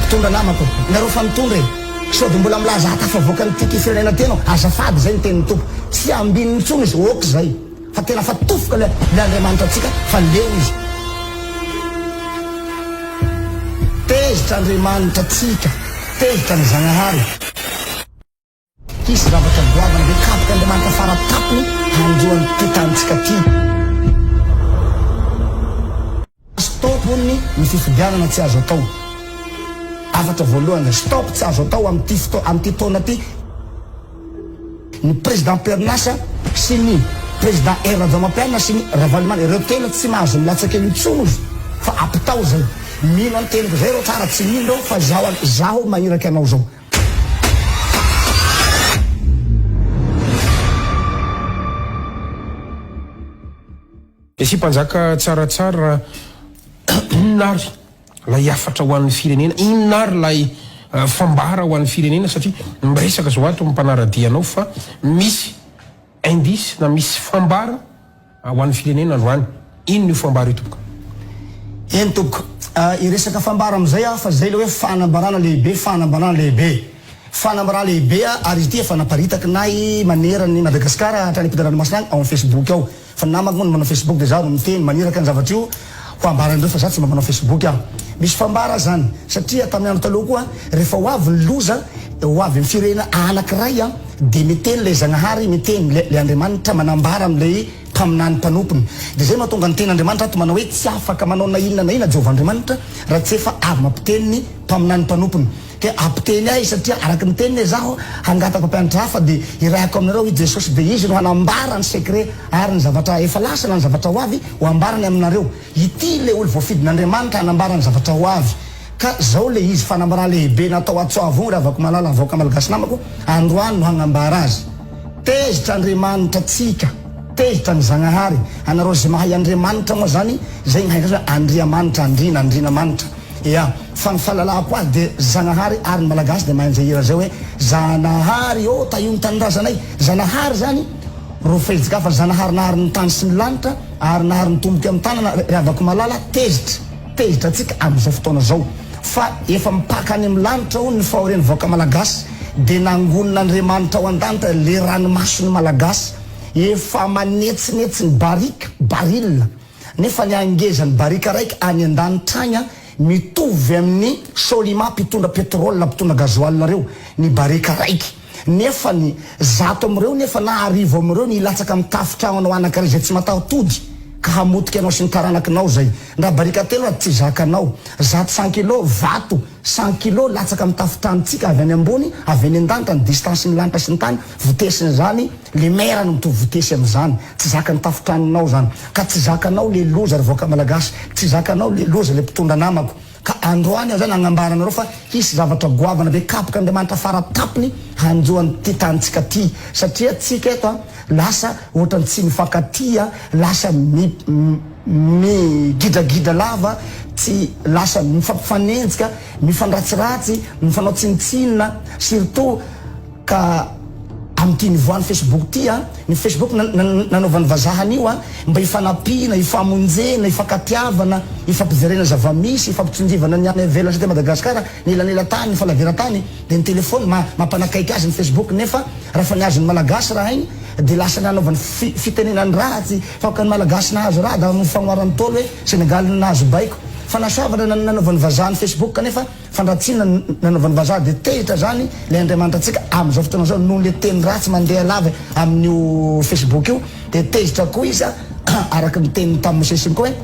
mpitondra namako nareo fa mitondra sody mbola milaza atafavoaka nytiky firenena tena azafady zay ny tenin'ny tompo tsy ambininy tsony izy ok zay fa tena fa tofoka le Andriamanitra atsika fa leo izy tezitra Andriamanitra atsika tezitra ny Zagnahary isy zavatra goavana be kapoka Andriamanitra faratapony handroany ty tanitsika ty stopony ny fifidianana tsy azo atao afatra voalohany stop tsy azo atao amty taona ty ny président Pernasa sy ny président Radamapena sy ny Ravalomanana ireo tena tsy mahazo milatsaka intsony izy fa apitao zay mino ny teniko zay reo tsara tsy mino reo fa zaho magniraky anao zao Esi mpanjaka tsaratsara inonary lay afatra ho an'ny firenena inonary lay fambara ho an'ny firenena satria miresaka zao ato mpanaradianao fa misy indice na misy fambara ho an'ny firenena androany ino ny fambara itoboka eny toboko iresaka fambara amizay fa zay le hoe fanambarana lehibe fanambarana lehibe ary izy ty efa naparitaka nay manerany Madagasikara hatrany ampidiranomasina agny ao amin'ny Facebook ao fa namako moa manao Facebook de zaho no miteny maniraka ny zavatra io ho ambarandreo fa za tsy mba manao Facebook aho misy fambara zany satria tamin'ny andro taloha koa rehefa ho avy ny loza ho avy ny firenena anankiray de miteny le Zagnahary miteny le Andriamanitra manambara am'le mpaminany mpanompony de zay mahatonga ny ten'Andriamanitra ato manao hoe tsy afaka manao na inona Jehovahandriamanitra raha tsy efa avy mampiteny ny mpaminany mpanompony ke apiteny ahy satria araky ny teniny zaho hangatako mpianatra hafa de irahako aminareo i Jesosy de izy no hanambara ny secret ary ny zavatra efa lasa na ny zavatra ho avy ho ambarany aminareo ity le olo voafidin'Andriamanitra hanambara ny zavatra ho avy ka zao le izy fanambara lehibe natao atsoavogny raha avako malala avoaka malagasy namako androany no hagnambara azy tezitra Andriamanitra atsika tezitra ny Zagnahary anareo zay mahay Andriamanitra moa zany zay ny haika Andriamanitra Andrinamanitra ya fa ny fahalalako azy de Zagnahary ary ny malagasy de mahay an'izay hira zay hoe Zanahary o ta io ny tanindrazanay Zanahary zany ro fehizika fa Zanahary nahary ny tany sy ny lanitra ary nahary ny tomboky amin'ny tanana raha avako malala tezitra atsika amin'izao fotoana zao fa efa mipakany amin'ny lanitra o ny fahorian'ny vahoaka malagasy de nangonon'Andriamanitra ao an-danitra le ranomasony malagasy efa manetsinetsy ny baril nefa ny angezany barika raiky any an-danitragna mitovy amin'ny solima mpitondra pétrole mpitondra gazoil reo ny barika raiky nefa ny zato am'ireo nefa na arivo am'ireo ny latsaka amin'ny tafitrano anankiray zay tsy mataotody ka hamotika anao sy ny taranakinao zay na barika telo raha tsy zakanao zato 100 kilo vato 100 kilo latsaka amin'ny tafitranotsika avy any ambony avy any an-danitra ny distance ny lanitra sy ny tany vitesiny zany le mera no mitovy vitesy am'izany tsy zaka ny tafitranonao zany ka tsy zakanao le loza revoaka malagasy tsy zakanao le loza le mpitondra namako ka androany aho zany agnambaranareo fa hisy zavatra goavana be kapoka Andriamanitra faratapony hanjoany ty tanitsika ty satria tsika eto lasa ohatrany tsy mifankatia lasa migidragidra lava tsy lasa mifampifanenjika mifandratsiratsy mifanao tsinitsinina surtout ka amty nivoan'ny Facebook ty ny Facebook nanaovan'ny vazahan'io mba ifanapina ifamonjena ifankatiavana ifampijerena zavamisy ifampitsonjivana ny ivelany sy te Madagasikara ny elanelatany ny falaveran-tany de ny telefony mampanakaiky azy ny Facebook nefa raha fa niazon'ny malagasy raha igny de lasa nanaovan'ny fitenenany ratsy faoka ny malagasy nahazo raha da mifagnoaran'ny tolo hoe Senegal nahazo baiko fa nasoavana nanaovan'ny vazahan'ny Facebook kanefa fandratsina nanaovan'ny vazaha de tezitra zany le Andriamanitra atsika am'izao fotoana zao noho le teny ratsy mandeha lava amin'io Facebook io de tezitra koa izy araky ny teny tamin'ny Mosesy koa hoe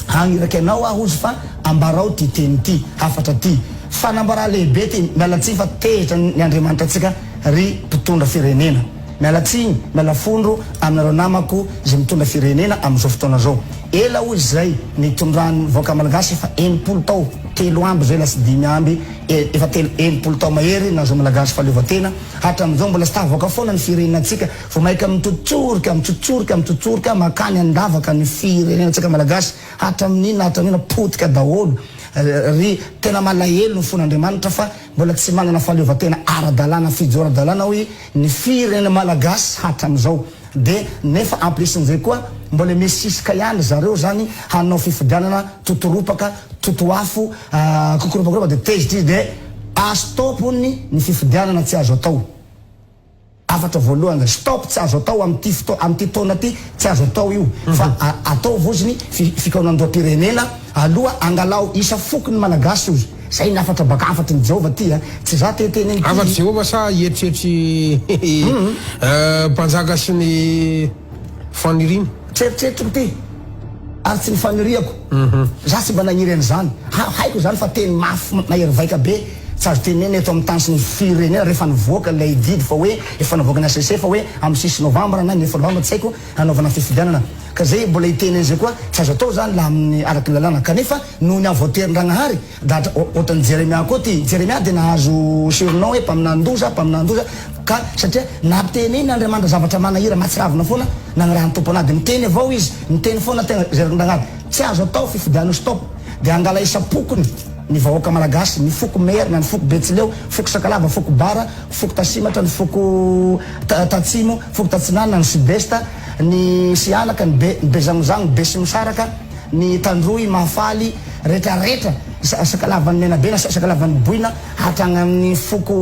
hagniraky anao aho izy fa ambarao ty teny ty afatra ty fanambara lehibe ty mialatsiny fa tezitra ny Andriamanitra atsika ry mpitondra firenena mialatsiny miala fondro aminareo namako zay mitondra firenena am'izao fotoana zao ela hoy zay nitondrany vahoaka malagasy efa 10 tao telo amby zay lasy 10 amby efa 10 tao mahery nazo malagasy faleovatena hatram'izao mbola sy tavoaka foana ny firenenatsika vo maika mitsotsorika makany andavaka ny firenenatsika malagasy hatramin'ina potika daholo ry tena malahelo ny fon'Andriamanitra fa mbola tsy manana faleovatena ara-dalàna fijoara-dalàna hoe ny firenena malagasy hatram'izao de nefa amplisin'izay koa mbola misisika ihany zareo zany hanao fifidianana totoropaka totoafo kokoropakoropa de tezitra izy de astopony ny fifidianana tsy azo atao afatra voalohany stop tsy azo atao amty taona ty tsy azo atao io fa atao voziny fikaonandoam-pirenena aloha angalao isa fokony malagasy io zay nafatra baka afatra ny Jehova ty tsy za teteneny afatra Jehova sa eritreritry mpanjaka sy ny faniriny tseritreritry ty ary tsy ny faniriako za tsy mba nagniry an'izany haiko zany fa teny mafy mahery vaika be tsy azo teneny eto amin'ny tany sy ny firenena rehefa nivoaka lay didy fa hoe efa navoaka ny ACC fa hoe amin'ny 6 novambra na 9 novambra tsy haiko hanaovana fifidianana ka zay mbola hiteneny zay koa tsy azo atao zany laha amin'ny araky lalàna kanefa noho ny avoaterindragnahary da ohatrany Jeremia koa ty Jeremia de nahazo surnom hoe mpaminandoza ka satria nampiteneny Andriamanitra zavatra manahira matsiravina foana nagnarahany tomponady miteny avao izy miteny foana tegna Jeremia tsy azo atao fifidiano stop de angala isapokony ny vahoaka malagasy ny foko merina ny foko betsileo foko sakalava foko bara foko tasimatra ny foko tatsimo foko tatsinana ny sud-est ny sianaka ny bezamozano ny besimosaraka ny tandroy mahafaly rehetrarehetra sakalavan'ny menabe na sakalavan'ny boina hatragna amin'ny foko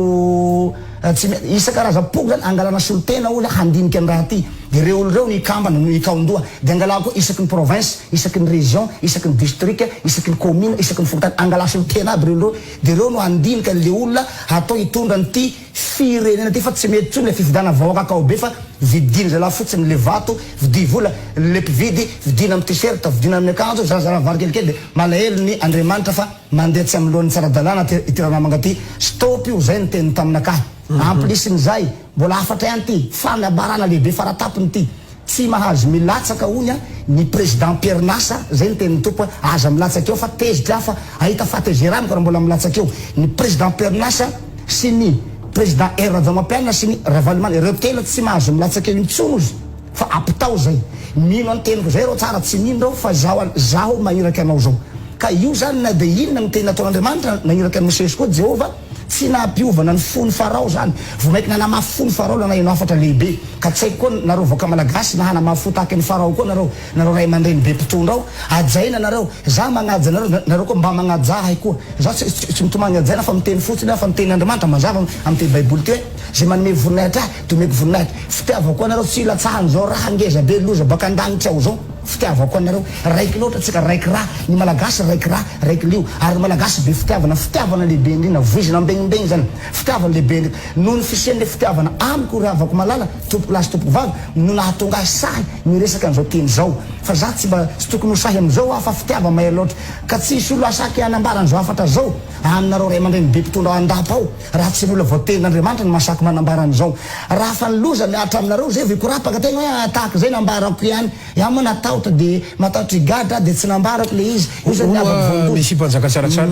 isa-karaza poko zany angalana solotena olo handinika any raha ty de reo olo reo ny ikambana no ikaondoha de angala koa isaky ny province isaky ny région isaky ny district isaky ny commune isaky ny fokotany angala solotena aby reo de reo no handinika le olona atao hitondra nyty firenena ty fa tsy mety tsony le fividana vahoaka akao be fa vidina zay la fotsiny le vato vidi vola le mpividy vidina amin'ny t-shirt vidina amin'ny akanjo zarazara vary kelikely de malahelo ny Andriamanitra fa mandeha tsy amin'ny lohan'ny tsara-dalàna itiranamanga ty stop io zay ny teny taminakahy amplisin'izay mbola afatra ihany ty fanabarana lehibe faratapony ty tsy mahazo milatsaka ony ny président Pierre Nassa zay ny tenin'ny tompo aza milatsaka eo fa tezitra fa ahita fatezeramy ka raha mbola milatsaka eo ny président Pierre Nassa sy ny président Radamampianina sy ny Ravalomanana ireo tena tsy mahazo milatsaka eo intsony izy fa apitao zay mino any teniko zay reo tsara tsy mino reo fa zaho magniraky anao zao ka io zany na de inona ny tena ataon'Andriamanitra nagniraky any Mosesy koa Jehova tsy nampiovana ny fony farao zany vo maiky nanamafy fony farao nanahino afatra lehibe ka tsy haiko koa nareo voaka malagasy na hanamafy tahaky ny farao koa nareo ray aman-dreny be mpitondra ao ajaina nareo za magnaja nareo koa mba magnaja hay koa za tsy mitomagny ajaina fa miteny fotsiny fa miteny Andriamanitra mazava amin'ny teny baiboly ty hoe zay manome voninahitra domeko voninahitra fitiava koa nareo tsy ilatsahany zao raha ngeza be loza baka an-dagnitra ao zao fitiava koa nareo raiky loatra tsika raiky raha ny malagasy raiky raha raiky lio ary malagasy be fitiavana lehibe indrindra voizina mbegnimbegny zany fitiavana lehibe noho ny fisian'le fitiavana amiko ravako malala tompo lasy tompo vavy no nahatonga sahy miresaka an'izao teny zao fa za tsy mba tsy tokony ho sahy am'izao afa fitiava mahery loatra ka tsisy olo asaky hanambaran'izao afatra zao aminareo ray aman-dreny be mpitondra andapa ao raha tsy olo voatenin'Andriamanitra ny masaky manambaran'izao raha fa niloza miatra aminareo zay voikorapaka tegna hoe tahaka zay nambarako ihany moa natahotra de matahotra igadra de tsy nambarako le izy io zany niavako misy mpanjaka tsaratsara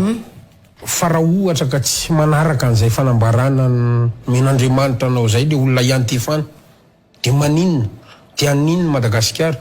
fa raha ohatra ka tsy manaraka an'izay fanambarana men'Andriamanitra anao zay le olona ihany ty fana de maninona de aninona Madagasikara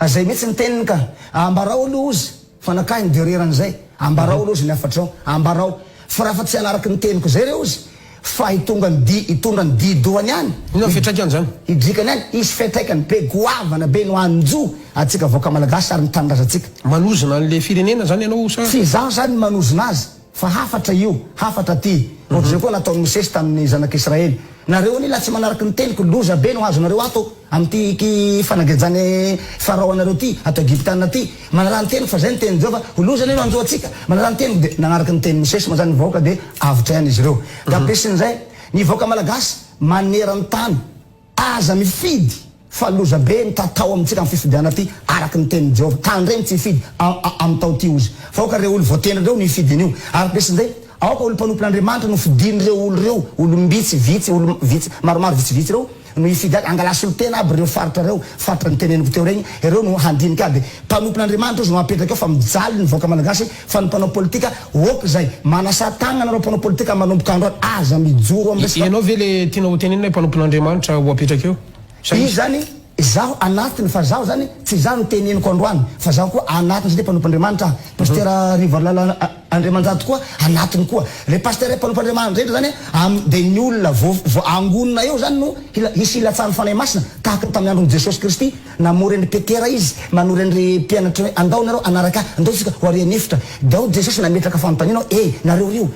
zay mihitsy ny teniny ka ambarao aloha ozy fanakahy ny dereran'izay ambarao aloha ozy ny afatrao ambarao fa raha fa tsy anaraky ny teniko zay reo ozy fa hitondra ny didoany any ino fetraikany zany idrikany any izy fetraikany be goavana be no anjo atsika voaka malagasy ary nitanindrazantsika manozona an'le firenena zany ianao sa tsy zaho zany manozona azy fa hafatra io hafatra ty ohatra zay koa nataon'ny Mosesy tamin'ny zanak'Israely nareo ni la tsy manaraky ny teniko loza be no azo nareo ato amty fanagajany farao anareo ty ato Egyptiana ty manarany teniko fa zay ny teny Jehova loza ne no anjo atsika manarany teniko de nanaraky ny teny Mosesy ma zany nivahoaka de avitra ihany izy ireo da ampesin'izay ny vahoaka malagasy manerany tany aza mifidy fa loza be nitatao amintsika amin'ny fifidiana ty araky ny teny Jehova tany regny tsy hifidy amin'ny tao ty ozy vahoaka reo olo voatena reo no hifidiny io ary ampesin'izay ao ka olo mpanompon'Andriamanitra no fidiny reo olo mbitsy vitsy olo vitsy maromaro vitsivitsy reo no hifidy angala solotena aby reo faritra ny teneniko teo regny ireo no handinika aby mpanompon'Andriamanitra ozy no mapetraka eo fa mijaly ny voaka malagasy fa ny mpanao politika oka zay manasa tagnana reo mpanao politika manomboka andro aza mijoro amresaka ianao ve le tianao ho tenenina mpanompon'Andriamanitra ho apetraka eo izy zany zaho anatiny fa zaho zany tsy zaho no teneniko androany fa zaho koa anatiny zay le mpanompon'Andriamanitra pasteur Andriamanitra koa anatiny koa le pasteur mpanompan'Andriamanitra zany de ny olona angonina eo zany no hisy ilatsany fanahy masina tahaka tamin'ny andron'i Jesosy Kristy namory ny Petera izy manory ny mpianatra hoe andao nareo anaraka andao tsika ho arian'efitra dao Jesosy nametraka fanontaniana nareo rio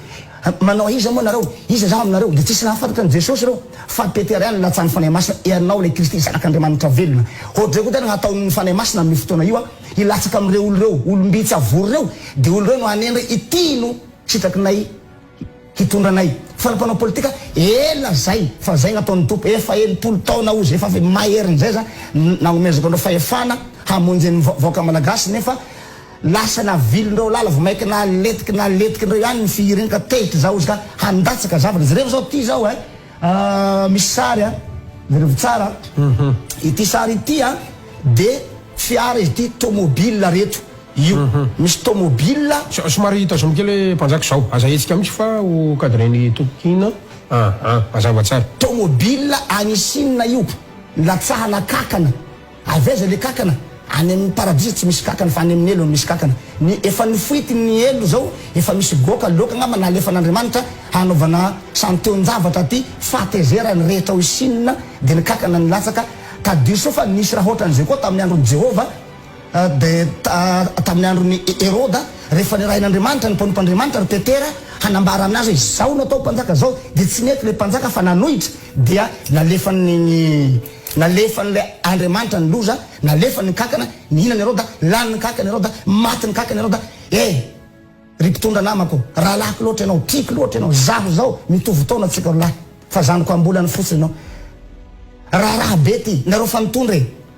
manao iza moa nareo iza zao aminareo de tsisy nahafantatra ny Jesosy reo fa Petera ihany latsany fanahy masina ianao le Kristy zanak'Andriamanitra velona ohatry koa tena nataon'ny fanahy masina amin'ny fotoana io ilatsaka amin'ireo olo reo olombitsy avory reo de olo reo no anendre itino sitrakinay hitondranay fa nampanao politika ela zay fa zay nataon'ny tompo efa 70 taona ozy efa avy maherin'izay za nagnomezako andreo fahefana hamonjeny vahoaka malagasy nefa lasa navilindreo lala vao maiky naletiky ndreo ihany ny fihiriny ka tehitry zao izy ka handatsaka zavatra zareo zao ty zao misy sary zareo tsara ity sary ity de fiara izy ty tomobile reto io misy tomobile somary tazoma kely mpanjaka zao aza hetsika misy fa ho cadreny tokokina azava tsara tomobile agny Chine io latsahana kakana aveza le kakana any amin'ny paradis tsy misy kakana fa any amin'ny elo misy kakana ny efa nifoity ny elo zao efa misy goka loka ngamba nalefan'Andriamanitra hanaovana santeon-javatra ty fahatezerany rehetra ao Chine de ny kakana nilatsaka ka diso fa nisy raha ohatran'izay koa tamin'ny andron'i Jehova de tamin'ny andron'ny Heroda rehefa nirahin'Andriamanitra ny mpanompan'Andriamanitra ry Petera hanambara aminazy hoe zao no atao mpanjaka zao de tsy nety le mpanjaka fa nanohitra dia nalefany le Andriamanitra ny loza nalefany kakana nihinany Heroda laniny kakana Heroda matiny kakana Heroda ry mpitondra namako rahalaky loatra ianao tiky loatra ianao zaho zao mitovy taona atsika rolahy fa zanoko ambolany fotsiny ianao raha be ty nareo fanitondra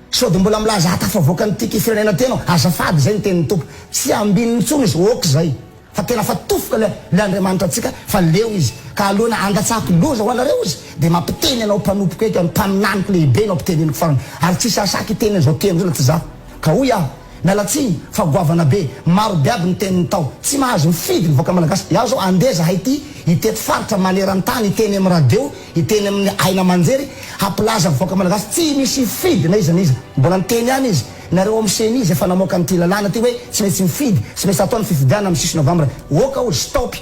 sody mbola milaza hatafavoaka ny tiky firenena tenao azafady zay ny tenin'ny tompo tsy ambininy tsony izy ok zay fa tena fa tofoka le Andriamanitra atsika fa leo izy ka alohana andatsahako loza ho anareo izy de mampiteny anao mpanompoka eky mpaminaniko lehibe anao mpiteneniko farany ary tsisy asaky teny zao teny zao la tsy za ka hoy mialatsiny fa goavana be maro biaby ny tenin'ny tao tsy mahazo mifidy ny voaka malagasy iaho zao andeza haity itety faritra maneran-tany iteny amin'ny radio iteny amin'ny aina manjery hampilaza voaka malagasy tsy misy fidy na iza mbola niteny ihany izy nareo amseny izy efa namoaka n'ity lalàna ty hoe tsy maintsy mifidy tsy maintsy atao ny fifidiana amin'ny 6 novambra oka ozy stop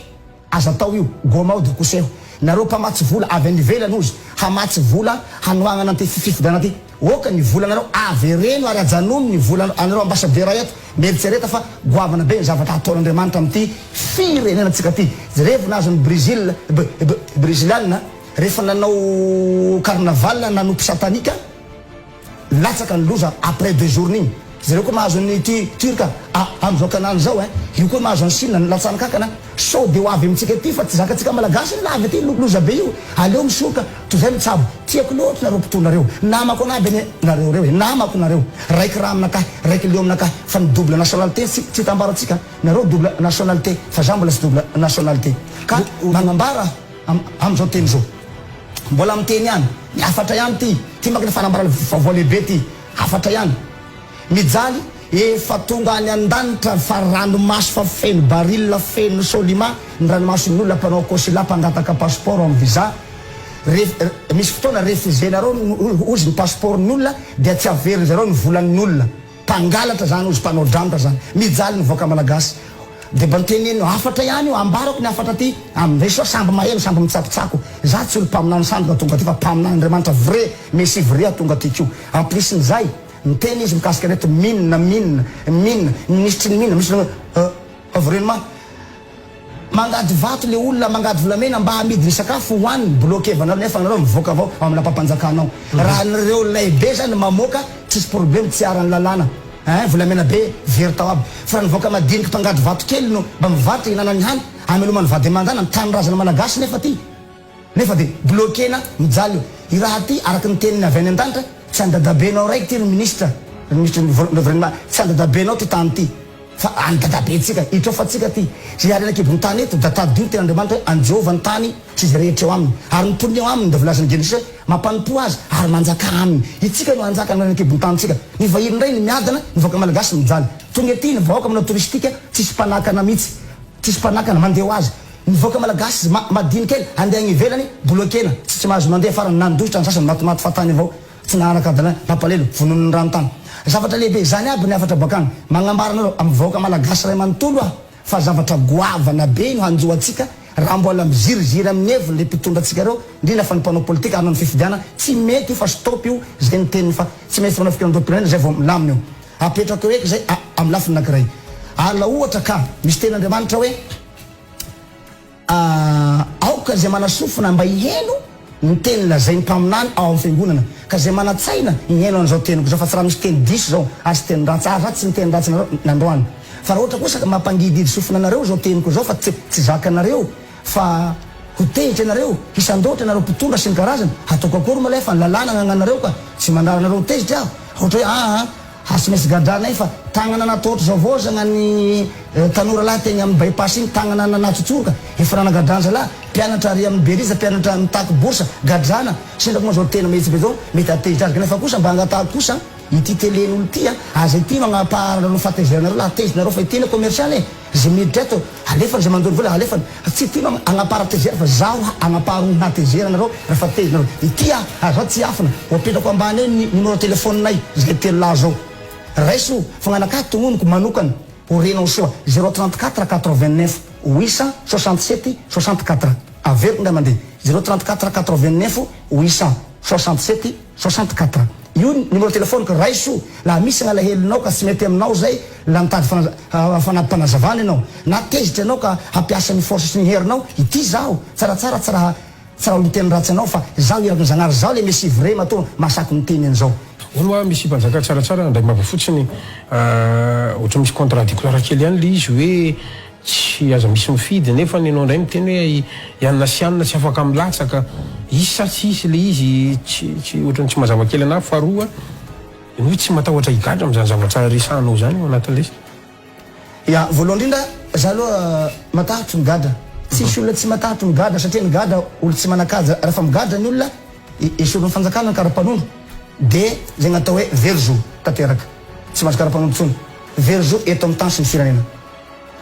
aza atao io gomao de koseho nareo mpamatsy vola avy anivelany ozy hamatsy vola hanoagnana ty fifidiana ty oka ny vola nareo avy reno ary ajanomy ny vola anareo ambasadera eto meritsereta fa goavana be ny zavatra ataon'Andriamanitra amin'ity firenenantsika ty rehefa nazo ny Brésiliana rehefa nanao carnaval nanompo satanika latsaka ny loza après 2 jours igny zareo koa mahazo ny turka am'izao kanany zao io koa mahazo ny Chine latsany kakana so de ho avy amintsika ty fa tsy zakatsika malagasy lavy aty loza be io aleo misoka toy zay mitsabo tiako loatra nareo mpitondra reo namako anaby nareo reo namako nareo raiky raha aminakahy raiky leo aminakahy fa ny double nationalité tsy tambaratsika nareo double nationalité fa za mbola tsy double nationalité ka magnambara am'izao teny zao mbola miteny ihany miafatra ihany ty makiny fanambara vaovao lehibe ty afatra ihany mijaly efa tonga any an-danitra fa ranomaso fa feno baril feno solima ny ranomason'olona mpanao konsula mpangataka passeport amin'ny visa misy fotoana refusé nareo ozy ny passeportn'olona dia tsy averiny zareo ny volan'olona mpangalatra zany ozy mpanao dranitra zany mijaly ny voaka malagasy de mba niteneny afatra ihany io ambarako ny afatra ty amin'izay so samby maheno samby mitsakitsako za tsy olo mpaminany sandoka tonga ty fa mpaminany Andriamanitra vrai mesy vrai tonga tykio en plus n'izay niteny izy mikasika reto minina ministry ny minina misy environnement mangady vato le olona mangady volamena mba hamidy ny sakafo hoaniny bloqué vanareo nefa nareo mivoaka avao amina mpampanjakanao raha nareo lehibe zany mamoaka tsisy problème tsy arany lalàna volamena be very tao aby fa nivoaka madiniky mpangady vato kely no mba mivatra hinanany hany amelomany vady amandana tany razana malagasy nefa de bloqué na mijaly io i raha ty araky ny teniny avy any an-danitra tsy andadabenao raiky ty ry ministre gouvernement tsy andadabenao ty tany ty fa andadabentsika itrao fa tsika ty zy ary anakibony tany eto da tadio tena Andriamanitra hoe anjehova ny tany tsy izy rehetra eo aminy ary niponiny eo aminy da volazany Genesis hoe mampanimpo azy ary manjaka aminy itsika no anjaka ny anakibony tany tsika ny vahiny ray ny miadana nivoaka malagasy mijaly tonga ety ny vahoaka amina touristika tsisy mpanakana mihitsy tsisy mpanakana mandeha ho azy nivoaka malagasy madinikely andeha agny ivelany bloquena tsy mahazo mandeha farany nandohitra ny sasany matimaty fatany avao tsy nahanaka adala mampalelo vonon'ny ranotany zavatra lehibe zany aby ny afatra bakany magnambara nareo amin'ny vahoaka malagasy ray manontolo fa zavatra goavana be no hanjoatsika raha mbola miziriziry amin'ny heviny le mpitondra atsika reo indrindra fa ny mpanao politika hanao ny fifidiana tsy mety io fa stop io zay nyteniny fa tsy maintsy manao fikiran-dopirenena zay vao milamina io apetraka eo eky zay amin'ny lafiny anankiray ala ohatra ka misy ten'Andriamanitra hoe aoka zay manasofina mba iheno ny teny lazainy mpaminany ao amin'ny fiangonana ka zay manatsaina iheno an'izao teniko zao fa tsy raha misy teny diso zao ary teny ratsy tsy ny teny ratsy nandroany fa raha ohatra kosa mampangididy sofina anareo zao teniko zao fa tsy zaka anareo fa ho tehitra anareo hisandoatra anareo mpitondra sy ny karazany ataoko akory malay fa ny lalàna agnanareo ka tsy mandara anareo tezitra aho ohatra hoe tsy maintsy gadranay fa tagnana nataotry zao vao zagnany tanora lahy tegny amin'ny bypass igny tagnana nanatsotsorika efa nanagadranza lahy mpianatra ary amin'ny beriza mpianatra mitaky borsa gadrana sindrako moa zao tena mety be zao mety atezitra azy kanefa kosa mba hangatahako kosa ity telen'olo ty aza ity magnaparanareo fahatezerinareo laha tezinareo fa itena commercial zay miditra eto alefany zay mandoro vola alefany tsy ty agnapara tezera fa zaho agnaparo natezeranareo rehefa tezinareo ity zao tsy afina oapetrako ambany eo numéro téléphone-nay zay telo lahy zao raiso fagnanakahy tognoniko manokana orenao soa 034 89 867 64 averiko ndray mandeha 034 89 867 64 io numéro téléphone ka raiso laha misy gnalahelinao ka tsy mety aminao zay la mitady fanampanazavana ianao na tezitra anao ka hampiasa ny force sy ny herinao ity zaho tsaratsara tsy raha olo teny ratsy anao fa zaho iraka ny zagnary zao le misy vrai mato masaky miteny an'izao olo misy mpanjaka tsaratsara ndray mava fotsiny ohatra misy contradictoire kely ihany le izy hoe tsy aza misy mifidy nefa nenao ndray miteny hoe ianona sy anina tsy afaka milatsaka isy sa tsy isy le izy ohatrany tsy mazava kely anahy faharoa iny hoe tsy matahotra higadra am'izany zavatra resanao zany ao anatin'le ya voalohany indrindra za aloha matahotra migadra tsisy olona tsy matahotra migadra satria migadra olo tsy manakaja rehefa migadra ny olona isorony fanjakana ny karapanondro de zay gnatao hoe verzo tanteraka tsy mahazo karapanondro tsony verzo eto amin'ny tany sy ny firenena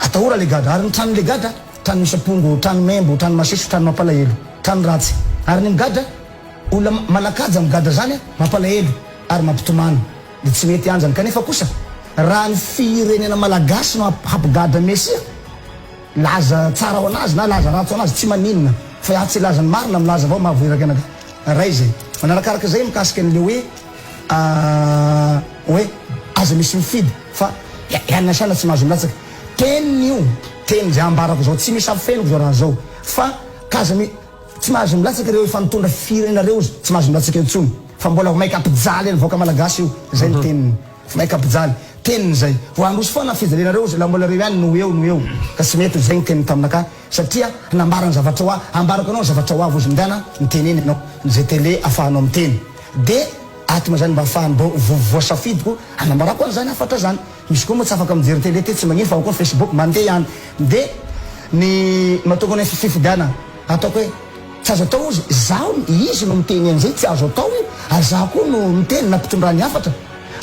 atahora le gadra ary ny tranon'le gadra trano misy apongo trano membo trano masesy trano mampalahelo trano ratsy ary ny migadra olona manakaja migadra zany mampalahelo ary mampitomany de tsy mety anjany kanefa kosa raha ny firenena malagasy no hampigadra mesia laza tsara ho anazy na laza ratsy ho anazy tsy maninona fa tsy laza ny marina milaza avao mahavoeraka anaka ray zay manarakaraka zay mikasika an'le hoe aza misy mifidy fa ianina sana tsy mahazo milatsaka teny io teny zay ambarako zao tsy misy afeniko zao raha zao fa kaza tsy mahazo milatsaka reo efa nitondra firenareo tsy mahazo milatsaka intsony fa mbola maika ampijaly eny voaka malagasy io zay ny teniny fa maika ampijaly teniny zay ho androso foana fijalenareo la mbola reo ihany no eo ka tsy mety zay ny teniny taminaka satria nambarany zavatra hoa ambarako anao zavatra hoa vozy mindana miteneny anao zay tele afahanao miteny de aty ma zany mba afahany voasafidiko anambarako an'zany afatra zany misy koa moa tsy afaka mijery tele ty tsy magnino fa ao koa Facebook mandeha ihany de ny matoko ny fifidiana ataoko hoe tsy azo atao izy zaho izy no miteny an'izay tsy azo atao io ary zaho koa no miteny nampitondrany hafatra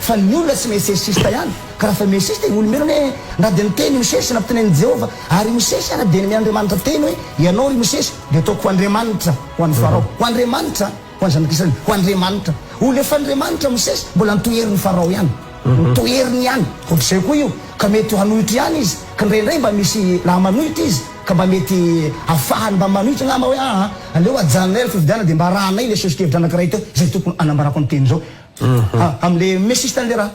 fa ny olona tsy mesesista ihany ka raha fa mesesista olo melo hoe raha de niteny misesy nampitenen'i Jehova ary misesy ara de ny Andriamanitra teny hoe ianao ry misesy de ataoko ho Andriamanitra ho an'ny Farao ho Andriamanitra ho an'ny zanak'Israely ho Andriamanitra olo efa Andriamanitra misesy mbola nitoheriny Farao ihany nitoheriny ihany ohatr'izay koa io ka mety hanohitra ihany izy ka ndraindray mba misy laha manohitra izy ka mba mety afahany mba manohitra ngamba hoe aleo ajanonay fifidiana de mba rahanay le sosokevitra anankiray teo zay tokony anambarako ny teny zao am'le mesisita an'le raha